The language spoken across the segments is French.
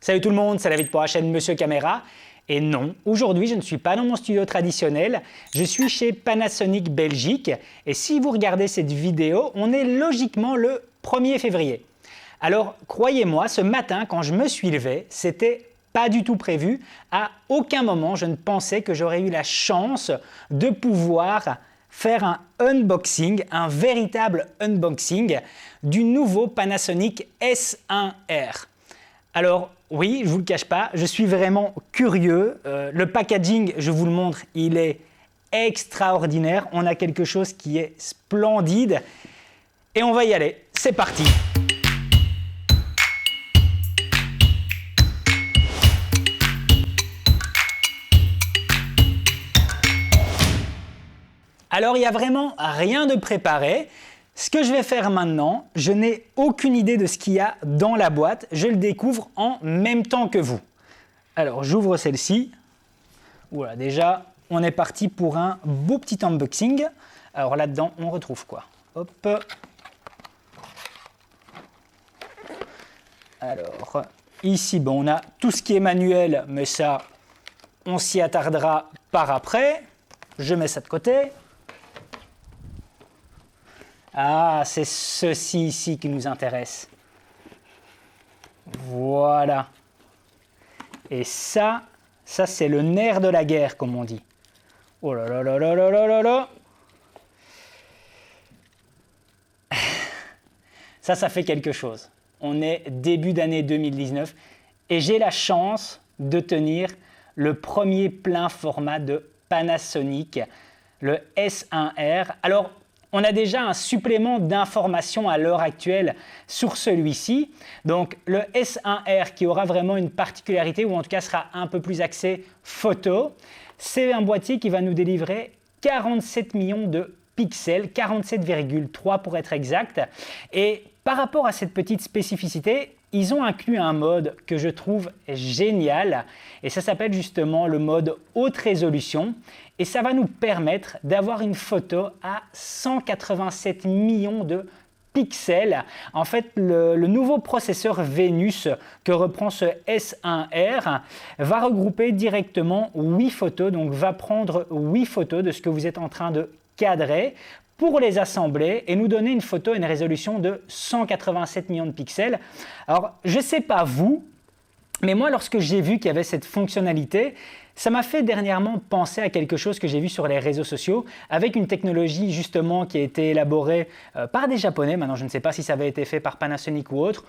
Salut tout le monde, c'est David pour la chaîne Monsieur Caméra. Et non, aujourd'hui je ne suis pas dans mon studio traditionnel, je suis chez Panasonic Belgique. Et si vous regardez cette vidéo, on est logiquement le 1er février. Alors croyez-moi, ce matin quand je me suis levé, c'était pas du tout prévu. À aucun moment je ne pensais que j'aurais eu la chance de pouvoir faire un unboxing, un véritable unboxing du nouveau Panasonic S1R. Alors oui, je ne vous le cache pas, je suis vraiment curieux. Le packaging, je vous le montre, il est extraordinaire. On a quelque chose qui est splendide. Et on va y aller. C'est parti! Alors, il n'y a vraiment rien de préparé. Ce que je vais faire maintenant, je n'ai aucune idée de ce qu'il y a dans la boîte. Je le découvre en même temps que vous. Alors, j'ouvre celle-ci. Voilà, déjà, on est parti pour un beau petit unboxing. Alors là-dedans, on retrouve quoi? Hop. Alors, ici, bon, on a tout ce qui est manuel, mais ça, on s'y attardera par après. Je mets ça de côté. Ah, c'est ceci ici qui nous intéresse. Voilà. Et ça c'est le nerf de la guerre, comme on dit. Oh là là là là là là là là. Ça fait quelque chose. On est début d'année 2019 et j'ai la chance de tenir le premier plein format de Panasonic, le S1R. Alors, on a déjà un supplément d'informations à l'heure actuelle sur celui-ci. Donc le S1R qui aura vraiment une particularité, ou en tout cas sera un peu plus axé photo, c'est un boîtier qui va nous délivrer 47 millions de pixels, 47,3 pour être exact. Et par rapport à cette petite spécificité, ils ont inclus un mode que je trouve génial et ça s'appelle justement le mode haute résolution et ça va nous permettre d'avoir une photo à 187 millions de pixels. En fait, le nouveau processeur Venus que reprend ce S1R va regrouper directement 8 photos, donc va prendre 8 photos de ce que vous êtes en train de cadrer pour les assembler et nous donner une photo à une résolution de 187 millions de pixels. Alors, je ne sais pas vous, mais moi, lorsque j'ai vu qu'il y avait cette fonctionnalité, ça m'a fait dernièrement penser à quelque chose que j'ai vu sur les réseaux sociaux avec une technologie justement qui a été élaborée par des Japonais, maintenant je ne sais pas si ça avait été fait par Panasonic ou autre,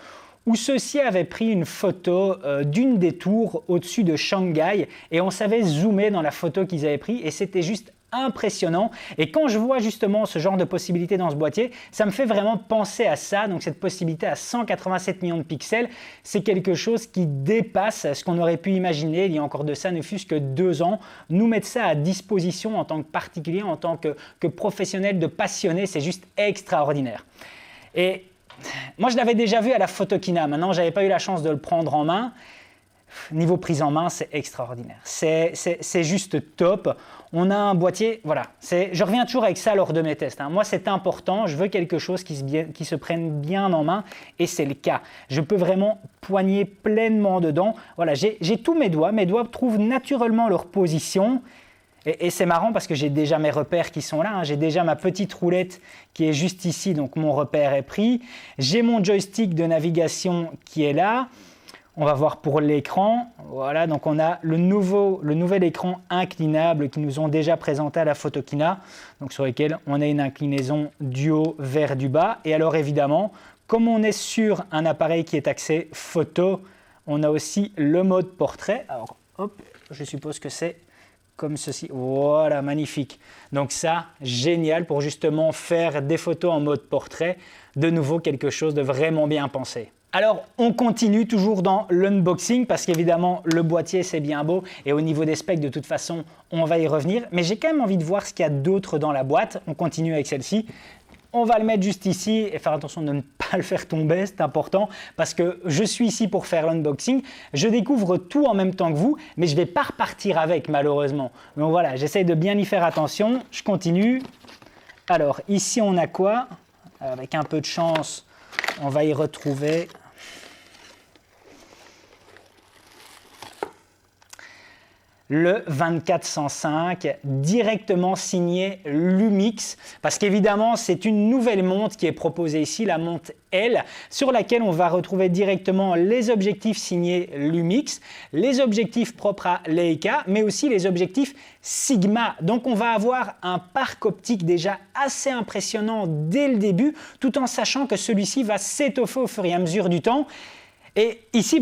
où ceux-ci avaient pris une photo d'une des tours au-dessus de Shanghai et on savait zoomer dans la photo qu'ils avaient prise et c'était juste impressionnant. Et quand je vois justement ce genre de possibilité dans ce boîtier, ça me fait vraiment penser à ça. Donc cette possibilité à 187 millions de pixels, c'est quelque chose qui dépasse ce qu'on aurait pu imaginer il y a encore de ça, ne fût-ce que 2 ans. Nous mettre ça à disposition en tant que particulier, en tant que professionnel, de passionné, c'est juste extraordinaire. Et moi, je l'avais déjà vu à la Photokina. Maintenant, je n'avais pas eu la chance de le prendre en main. Niveau prise en main, c'est extraordinaire. C'est juste top. On a un boîtier, voilà. Je reviens toujours avec ça lors de mes tests. Moi, c'est important. Je veux quelque chose qui se prenne bien en main et c'est le cas. Je peux vraiment poigner pleinement dedans. Voilà, j'ai tous mes doigts. Mes doigts trouvent naturellement leur position. Et c'est marrant parce que j'ai déjà mes repères qui sont là. J'ai déjà ma petite roulette qui est juste ici, donc mon repère est pris. J'ai mon joystick de navigation qui est là. On va voir pour l'écran. Voilà, donc on a le nouvel écran inclinable qui nous ont déjà présenté à la Photokina, donc sur lequel on a une inclinaison du haut vers du bas. Et alors évidemment, comme on est sur un appareil qui est axé photo, on a aussi le mode portrait. Alors hop, je suppose que c'est comme ceci. Voilà, magnifique. Donc ça, génial pour justement faire des photos en mode portrait. De nouveau, quelque chose de vraiment bien pensé. Alors, on continue toujours dans l'unboxing parce qu'évidemment, le boîtier, c'est bien beau et au niveau des specs, de toute façon, on va y revenir. Mais j'ai quand même envie de voir ce qu'il y a d'autre dans la boîte. On continue avec celle-ci. On va le mettre juste ici et faire attention de ne pas le faire tomber, c'est important parce que je suis ici pour faire l'unboxing. Je découvre tout en même temps que vous, mais je ne vais pas repartir avec malheureusement. Donc voilà, j'essaye de bien y faire attention. Je continue. Alors, ici, on a quoi? Avec un peu de chance, on va y retrouver le 2405 directement signé Lumix, parce qu'évidemment c'est une nouvelle montre qui est proposée ici, la montre L, sur laquelle on va retrouver directement les objectifs signés Lumix, les objectifs propres à Leica, mais aussi les objectifs Sigma. Donc on va avoir un parc optique déjà assez impressionnant dès le début, tout en sachant que celui-ci va s'étoffer au fur et à mesure du temps. Et ici,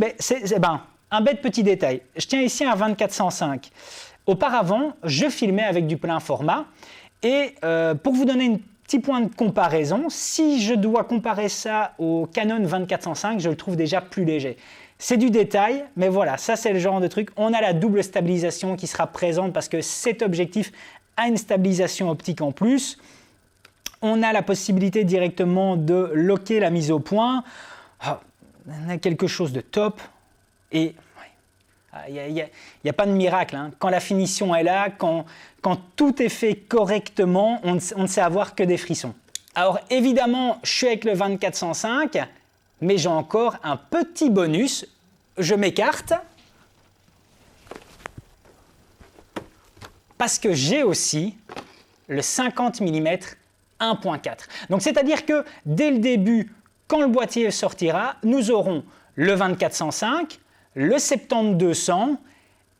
un bête petit détail. Je tiens ici un 2405. Auparavant, je filmais avec du plein format. Et pour vous donner un petit point de comparaison, si je dois comparer ça au Canon 2405, je le trouve déjà plus léger. C'est du détail, mais voilà, ça c'est le genre de truc. On a la double stabilisation qui sera présente parce que cet objectif a une stabilisation optique en plus. On a la possibilité directement de locker la mise au point. On a quelque chose de top. Et il n'y a pas de miracle, hein. Quand la finition est là, quand tout est fait correctement, on ne sait avoir que des frissons. Alors évidemment, je suis avec le 2405, mais j'ai encore un petit bonus. Je m'écarte parce que j'ai aussi le 50 mm 1.4. Donc c'est-à-dire que dès le début, quand le boîtier sortira, nous aurons le 2405, le 70-200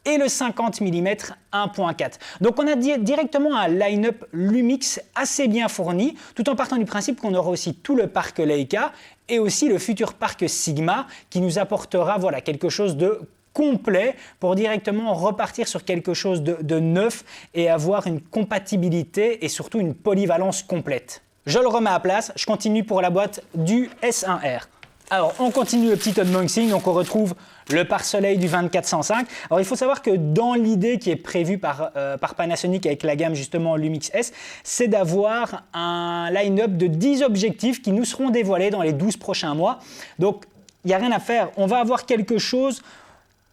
et le 50 mm 1.4. Donc on a directement un line-up Lumix assez bien fourni, tout en partant du principe qu'on aura aussi tout le parc Leica et aussi le futur parc Sigma qui nous apportera voilà, quelque chose de complet pour directement repartir sur quelque chose de neuf et avoir une compatibilité et surtout une polyvalence complète. Je le remets à place, je continue pour la boîte du S1R. Alors, on continue le petit unboxing, donc on retrouve le pare-soleil du 2405. Alors, il faut savoir que dans l'idée qui est prévue par Panasonic avec la gamme justement Lumix S, c'est d'avoir un line-up de 10 objectifs qui nous seront dévoilés dans les 12 prochains mois. Donc, il n'y a rien à faire, on va avoir quelque chose.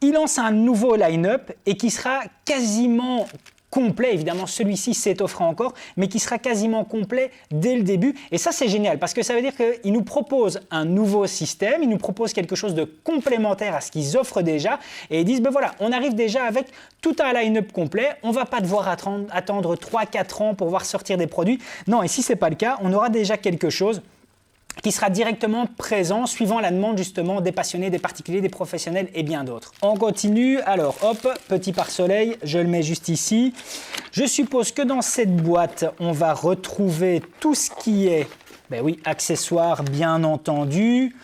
Il lance un nouveau line-up et qui sera quasiment complet, évidemment celui-ci s'étoffera encore, mais qui sera quasiment complet dès le début. Et ça c'est génial parce que ça veut dire qu'il nous propose un nouveau système, il nous propose quelque chose de complémentaire à ce qu'ils offrent déjà et ils disent ben voilà, on arrive déjà avec tout un line-up complet, on ne va pas devoir attendre 3-4 ans pour voir sortir des produits. Non, et si ce n'est pas le cas, on aura déjà quelque chose qui sera directement présent suivant la demande justement des passionnés, des particuliers, des professionnels et bien d'autres. On continue, alors hop, petit pare-soleil, je le mets juste ici. Je suppose que dans cette boîte, on va retrouver tout ce qui est, ben oui, accessoires bien entendu.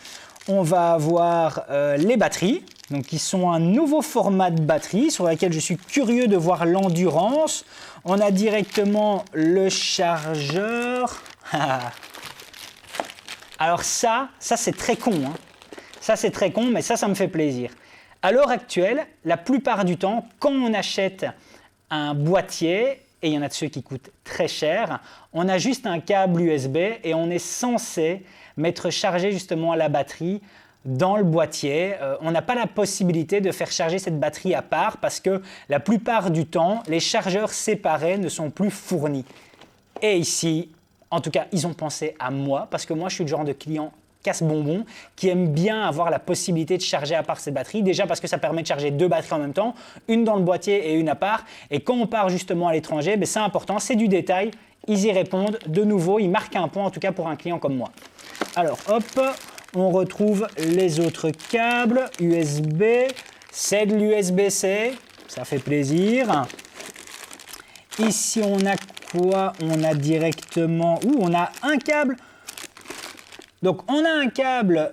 On va avoir les batteries, donc qui sont un nouveau format de batterie sur laquelle je suis curieux de voir l'endurance. On a directement le chargeur. Alors ça c'est très con, hein. Ça c'est très con, mais ça me fait plaisir. À l'heure actuelle, la plupart du temps, quand on achète un boîtier, et il y en a de ceux qui coûtent très cher, on a juste un câble USB et on est censé mettre chargé justement la batterie dans le boîtier. On n'a pas la possibilité de faire charger cette batterie à part parce que la plupart du temps, les chargeurs séparés ne sont plus fournis. Et ici, en tout cas, ils ont pensé à moi parce que moi, je suis le genre de client casse-bonbon qui aime bien avoir la possibilité de charger à part cette batterie. Déjà parce que ça permet de charger 2 batteries en même temps, une dans le boîtier et une à part. Et quand on part justement à l'étranger, ben c'est important, c'est du détail. Ils y répondent de nouveau, ils marquent un point en tout cas pour un client comme moi. Alors hop, on retrouve les autres câbles USB. C'est de l'USB-C, ça fait plaisir. Ici, on a quoi? On a directement... on a un câble. Donc, on a un câble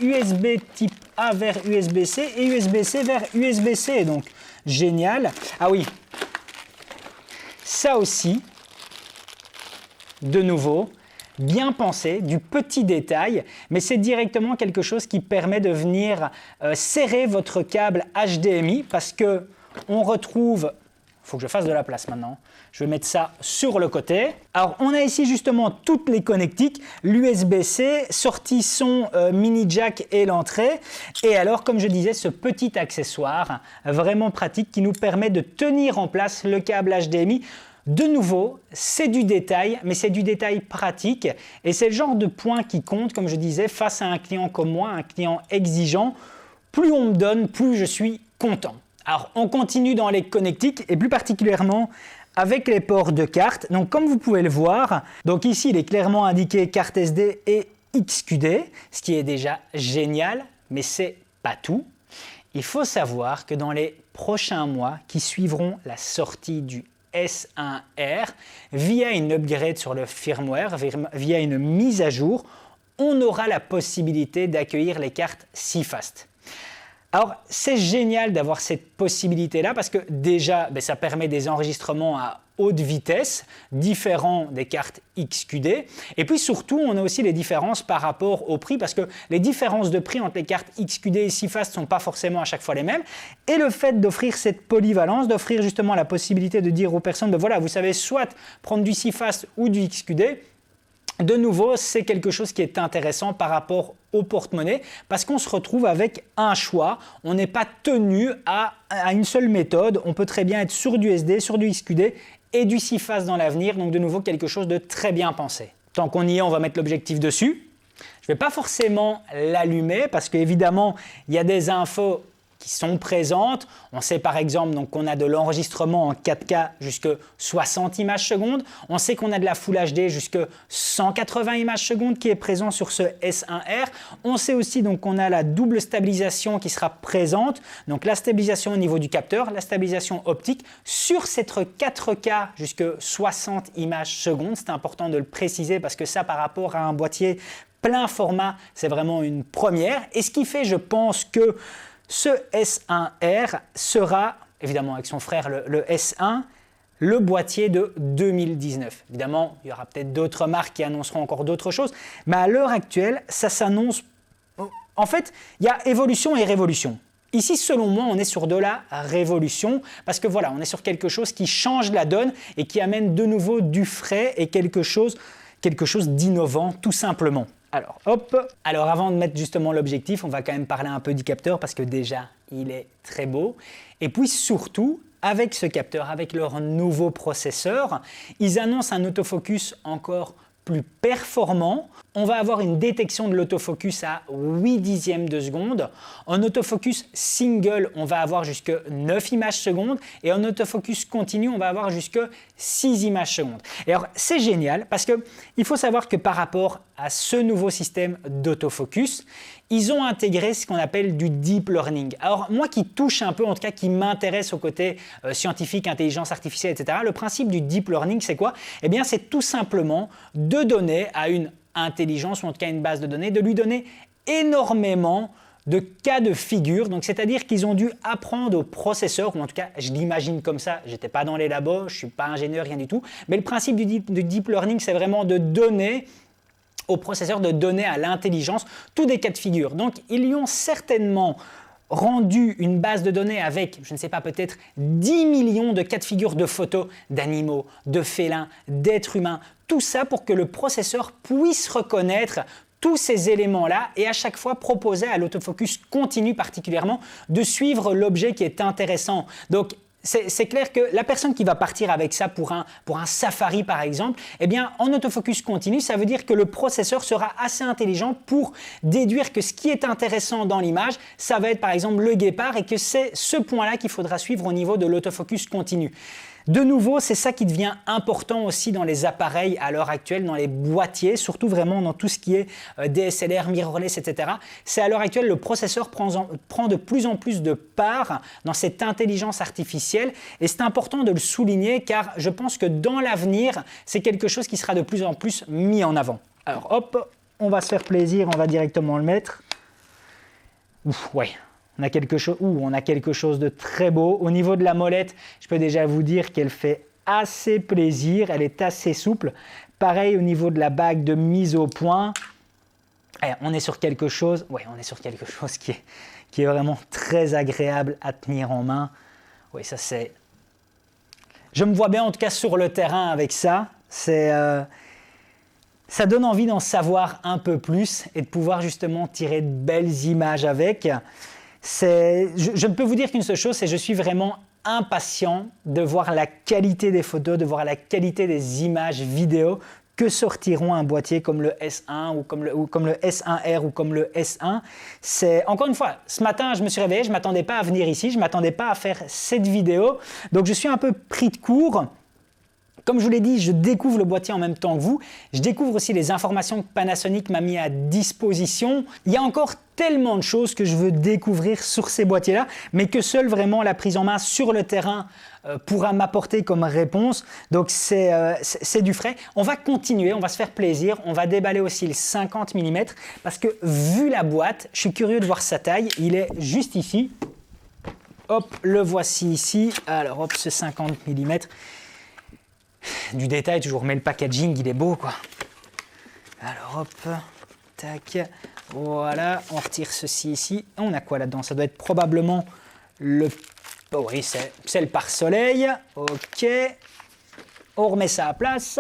USB type A vers USB-C et USB-C vers USB-C. Donc, génial. Ah oui, ça aussi, de nouveau, bien pensé, du petit détail, mais c'est directement quelque chose qui permet de venir serrer votre câble HDMI parce que on retrouve... Il faut que je fasse de la place maintenant. Je vais mettre ça sur le côté. Alors, on a ici justement toutes les connectiques, l'USB-C, sortie son, mini jack et l'entrée. Et alors, comme je disais, ce petit accessoire vraiment pratique qui nous permet de tenir en place le câble HDMI. De nouveau, c'est du détail, mais c'est du détail pratique. Et c'est le genre de point qui compte, comme je disais, face à un client comme moi, un client exigeant. Plus on me donne, plus je suis content. Alors, on continue dans les connectiques et plus particulièrement avec les ports de carte. Donc, comme vous pouvez le voir, donc ici, il est clairement indiqué carte SD et XQD, ce qui est déjà génial, mais c'est pas tout. Il faut savoir que dans les prochains mois qui suivront la sortie du S1R, via une upgrade sur le firmware, via une mise à jour, on aura la possibilité d'accueillir les cartes CFast. Alors, c'est génial d'avoir cette possibilité-là parce que déjà, ça permet des enregistrements à haute vitesse, différents des cartes XQD. Et puis surtout, on a aussi les différences par rapport au prix parce que les différences de prix entre les cartes XQD et CFast ne sont pas forcément à chaque fois les mêmes. Et le fait d'offrir cette polyvalence, d'offrir justement la possibilité de dire aux personnes, voilà, vous savez soit prendre du CFast ou du XQD, de nouveau, c'est quelque chose qui est intéressant par rapport au porte-monnaie parce qu'on se retrouve avec un choix. On n'est pas tenu à une seule méthode. On peut très bien être sur du SD, sur du XQD et du CFast dans l'avenir. Donc de nouveau, quelque chose de très bien pensé. Tant qu'on y est, on va mettre l'objectif dessus. Je ne vais pas forcément l'allumer parce qu'évidemment, il y a des infos qui sont présentes. On sait par exemple qu'on a de l'enregistrement en 4K jusqu'à 60 images secondes. On sait qu'on a de la Full HD jusqu'à 180 images secondes qui est présent sur ce S1R. On sait aussi qu'on a la double stabilisation qui sera présente. Donc la stabilisation au niveau du capteur, la stabilisation optique sur cette 4K jusqu'à 60 images secondes. C'est important de le préciser parce que ça par rapport à un boîtier plein format, c'est vraiment une première. Et ce qui fait, je pense que ce S1R sera, évidemment avec son frère le S1, le boîtier de 2019. Évidemment, il y aura peut-être d'autres marques qui annonceront encore d'autres choses, mais à l'heure actuelle, ça s'annonce... En fait, il y a évolution et révolution. Ici, selon moi, on est sur de la révolution parce que voilà, on est sur quelque chose qui change la donne et qui amène de nouveau du frais et quelque chose d'innovant, tout simplement. Alors, hop. Alors, avant de mettre justement l'objectif, on va quand même parler un peu du capteur parce que déjà, il est très beau. Et puis surtout, avec ce capteur, avec leur nouveau processeur, ils annoncent un autofocus encore plus performant. On va avoir une détection de l'autofocus à 8 dixièmes de seconde. En autofocus single, on va avoir jusque 9 images secondes. Et en autofocus continu, on va avoir jusque 6 images secondes. Et alors, c'est génial parce qu'il faut savoir que par rapport à ce nouveau système d'autofocus, ils ont intégré ce qu'on appelle du deep learning. Alors moi qui touche un peu, en tout cas qui m'intéresse au côté scientifique, intelligence artificielle, etc., le principe du deep learning, c'est quoi? Eh bien, c'est tout simplement de donner à une intelligence, ou en tout cas une base de données, de lui donner énormément de cas de figure. Donc, c'est-à-dire qu'ils ont dû apprendre au processeur, ou en tout cas, je l'imagine comme ça, je n'étais pas dans les labos, je ne suis pas ingénieur, rien du tout, mais le principe du deep learning, c'est vraiment de donner au processeur, de donner à l'intelligence tous des cas de figure. Donc, ils lui ont certainement rendu une base de données avec, je ne sais pas, peut-être 10 millions de cas de figure de photos d'animaux, de félins, d'êtres humains, tout ça pour que le processeur puisse reconnaître tous ces éléments-là et à chaque fois proposer à l'autofocus continu particulièrement de suivre l'objet qui est intéressant. Donc, c'est clair que la personne qui va partir avec ça pour un safari par exemple, eh bien en autofocus continu, ça veut dire que le processeur sera assez intelligent pour déduire que ce qui est intéressant dans l'image, ça va être par exemple le guépard et que c'est ce point-là qu'il faudra suivre au niveau de l'autofocus continu. De nouveau, c'est ça qui devient important aussi dans les appareils à l'heure actuelle, dans les boîtiers, surtout vraiment dans tout ce qui est DSLR, mirrorless, etc. C'est à l'heure actuelle, le processeur prend de plus en plus de part dans cette intelligence artificielle et c'est important de le souligner car je pense que dans l'avenir, c'est quelque chose qui sera de plus en plus mis en avant. Alors hop, on va se faire plaisir, on va directement le mettre. Ouf, ouais. On a quelque chose de très beau. Au niveau de la molette, je peux déjà vous dire qu'elle fait assez plaisir, elle est assez souple. Pareil au niveau de la bague de mise au point. On est sur quelque chose, qui est vraiment très agréable à tenir en main. Oui, ça c'est... Je me vois bien en tout cas sur le terrain avec ça. Ça donne envie d'en savoir un peu plus et de pouvoir justement tirer de belles images avec. Je ne peux vous dire qu'une seule chose, c'est que je suis vraiment impatient de voir la qualité des photos, de voir la qualité des images vidéo que sortiront un boîtier comme le S1 ou comme le S1R ou comme le S1. C'est encore une fois, ce matin je me suis réveillé, je ne m'attendais pas à venir ici, je ne m'attendais pas à faire cette vidéo, donc je suis un peu pris de court. Comme je vous l'ai dit, je découvre le boîtier en même temps que vous. Je découvre aussi les informations que Panasonic m'a mis à disposition. Il y a encore tellement de choses que je veux découvrir sur ces boîtiers-là, mais que seule vraiment la prise en main sur le terrain pourra m'apporter comme réponse. Donc c'est du frais. On va continuer, on va se faire plaisir. On va déballer aussi le 50 mm parce que vu la boîte, je suis curieux de voir sa taille. Il est juste ici. Hop, le voici ici. Alors hop, ce 50 mm. Du détail toujours, mais le packaging il est beau quoi. Alors hop, tac, voilà, on retire ceci ici. On a quoi là-dedans? Ça doit être probablement le... Oh oui, c'est le pare-soleil. Ok, on remet ça à place.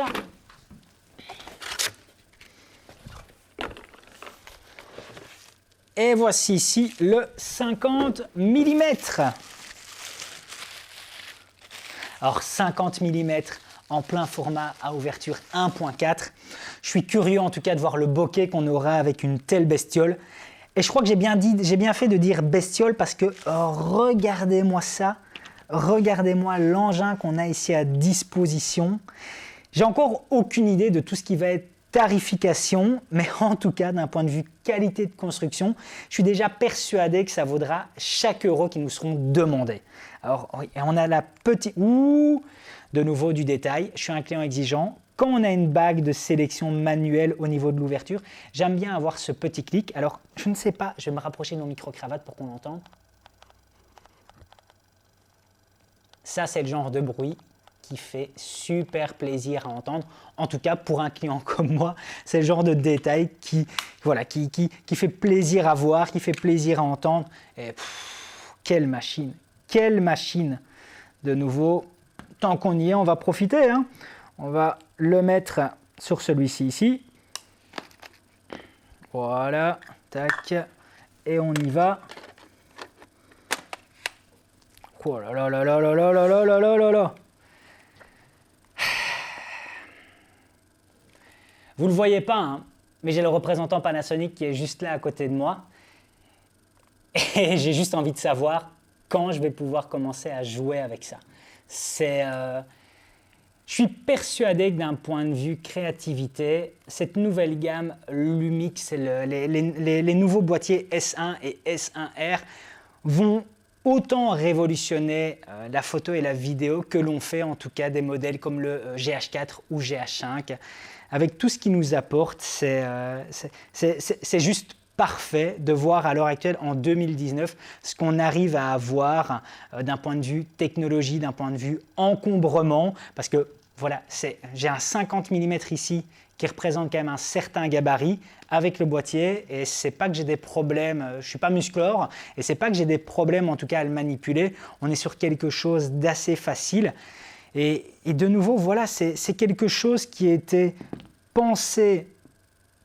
Et voici ici le 50 mm. Alors 50 mm en plein format à ouverture 1.4. Je suis curieux en tout cas de voir le bokeh qu'on aura avec une telle bestiole. Et je crois que j'ai bien fait de dire bestiole parce que regardez-moi ça. Regardez-moi l'engin qu'on a ici à disposition. J'ai encore aucune idée de tout ce qui va être tarification, mais en tout cas d'un point de vue qualité de construction, je suis déjà persuadé que ça vaudra chaque euro qui nous seront demandés. Alors on a la petite... Ouh, de nouveau du détail, je suis un client exigeant. Quand on a une bague de sélection manuelle au niveau de l'ouverture, j'aime bien avoir ce petit clic. Alors, je ne sais pas, je vais me rapprocher de mon micro-cravate pour qu'on l'entende. Ça, c'est le genre de bruit qui fait super plaisir à entendre. En tout cas, pour un client comme moi, c'est le genre de détail qui fait plaisir à voir, qui fait plaisir à entendre. Et quelle machine! Quelle machine! De nouveau, tant qu'on y est, on va profiter. Hein. On va le mettre sur celui-ci ici. Voilà, tac, et on y va. Oh là là là là là là là là là là là là. Vous ne le voyez pas, hein, mais j'ai le représentant Panasonic qui est juste là à côté de moi. Et j'ai juste envie de savoir quand je vais pouvoir commencer à jouer avec ça. Je suis persuadé que d'un point de vue créativité, cette nouvelle gamme Lumix, les nouveaux boîtiers S1 et S1R vont autant révolutionner la photo et la vidéo que l'on fait en tout cas des modèles comme le GH4 ou GH5. Avec tout ce qu'ils nous apportent, c'est juste parfait de voir à l'heure actuelle, en 2019, ce qu'on arrive à avoir d'un point de vue technologie, d'un point de vue encombrement, parce que voilà, j'ai un 50 mm ici qui représente quand même un certain gabarit avec le boîtier, et c'est pas que j'ai des problèmes, je suis pas musclore, et c'est pas que j'ai des problèmes en tout cas à le manipuler, on est sur quelque chose d'assez facile, et de nouveau, voilà, c'est quelque chose qui a été pensé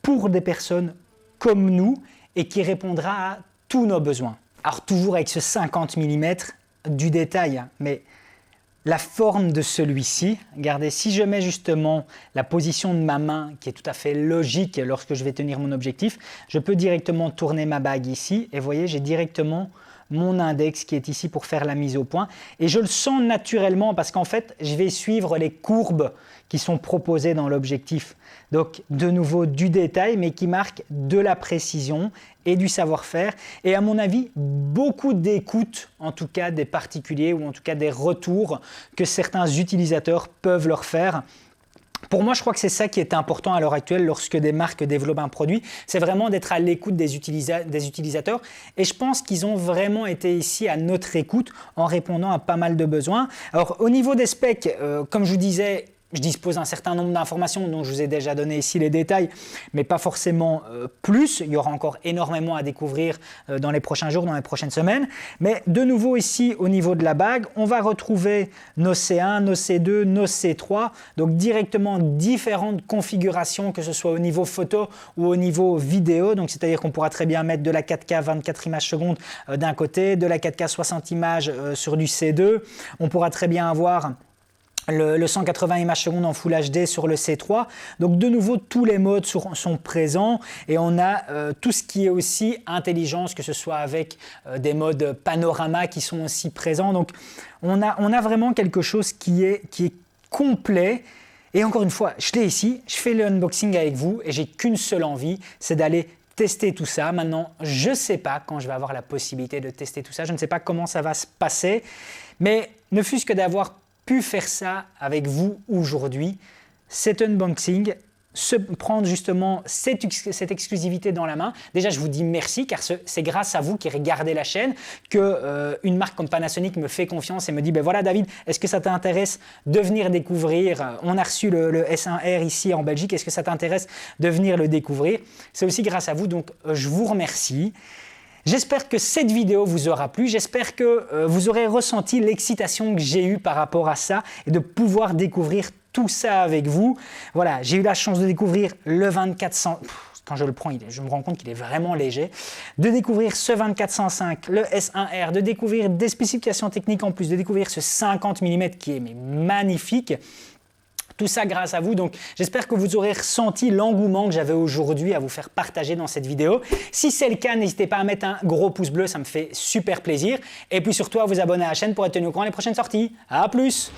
pour des personnes comme nous et qui répondra à tous nos besoins. Alors toujours avec ce 50 mm du détail, mais la forme de celui-ci, regardez, si je mets justement la position de ma main qui est tout à fait logique lorsque je vais tenir mon objectif, je peux directement tourner ma bague ici et vous voyez, j'ai directement mon index qui est ici pour faire la mise au point et je le sens naturellement parce qu'en fait, je vais suivre les courbes qui sont proposées dans l'objectif. Donc de nouveau du détail mais qui marque de la précision et du savoir-faire et à mon avis beaucoup d'écoute en tout cas des particuliers ou en tout cas des retours que certains utilisateurs peuvent leur faire. Pour moi, je crois que c'est ça qui est important à l'heure actuelle lorsque des marques développent un produit, c'est vraiment d'être à l'écoute des utilisateurs et je pense qu'ils ont vraiment été ici à notre écoute en répondant à pas mal de besoins. Alors au niveau des specs, comme je vous disais, je dispose d'un certain nombre d'informations dont je vous ai déjà donné ici les détails, mais pas forcément plus. Il y aura encore énormément à découvrir dans les prochains jours, dans les prochaines semaines. Mais de nouveau ici, au niveau de la bague, on va retrouver nos C1, nos C2, nos C3. Donc directement différentes configurations, que ce soit au niveau photo ou au niveau vidéo. Donc c'est-à-dire qu'on pourra très bien mettre de la 4K 24 images secondes d'un côté, de la 4K 60 images sur du C2. On pourra très bien avoir le 180 images secondes en Full HD sur le C3. Donc de nouveau, tous les modes sont présents et on a tout ce qui est aussi intelligence, que ce soit avec des modes panorama qui sont aussi présents. Donc on a vraiment quelque chose qui est complet. Et encore une fois, je l'ai ici, je fais le unboxing avec vous et j'ai qu'une seule envie, c'est d'aller tester tout ça. Maintenant, je ne sais pas quand je vais avoir la possibilité de tester tout ça, je ne sais pas comment ça va se passer, mais ne fût-ce que d'avoir pu faire ça avec vous aujourd'hui, cet unboxing, prendre justement cette exclusivité dans la main. Déjà, je vous dis merci car c'est grâce à vous qui regardez la chaîne que une marque comme Panasonic me fait confiance et me dit ben voilà David, est-ce que ça t'intéresse de venir découvrir? On a reçu le S1R ici en Belgique, est-ce que ça t'intéresse de venir le découvrir? C'est aussi grâce à vous, donc je vous remercie. J'espère que cette vidéo vous aura plu, j'espère que vous aurez ressenti l'excitation que j'ai eue par rapport à ça et de pouvoir découvrir tout ça avec vous. Voilà, j'ai eu la chance de découvrir le 2400. Quand je le prends, je me rends compte qu'il est vraiment léger. De découvrir ce 2405, le S1R, de découvrir des spécifications techniques en plus, de découvrir ce 50 mm qui est magnifique. Tout ça grâce à vous, donc j'espère que vous aurez ressenti l'engouement que j'avais aujourd'hui à vous faire partager dans cette vidéo. Si c'est le cas, n'hésitez pas à mettre un gros pouce bleu, ça me fait super plaisir. Et puis surtout à vous abonner à la chaîne pour être tenu au courant des prochaines sorties. À plus!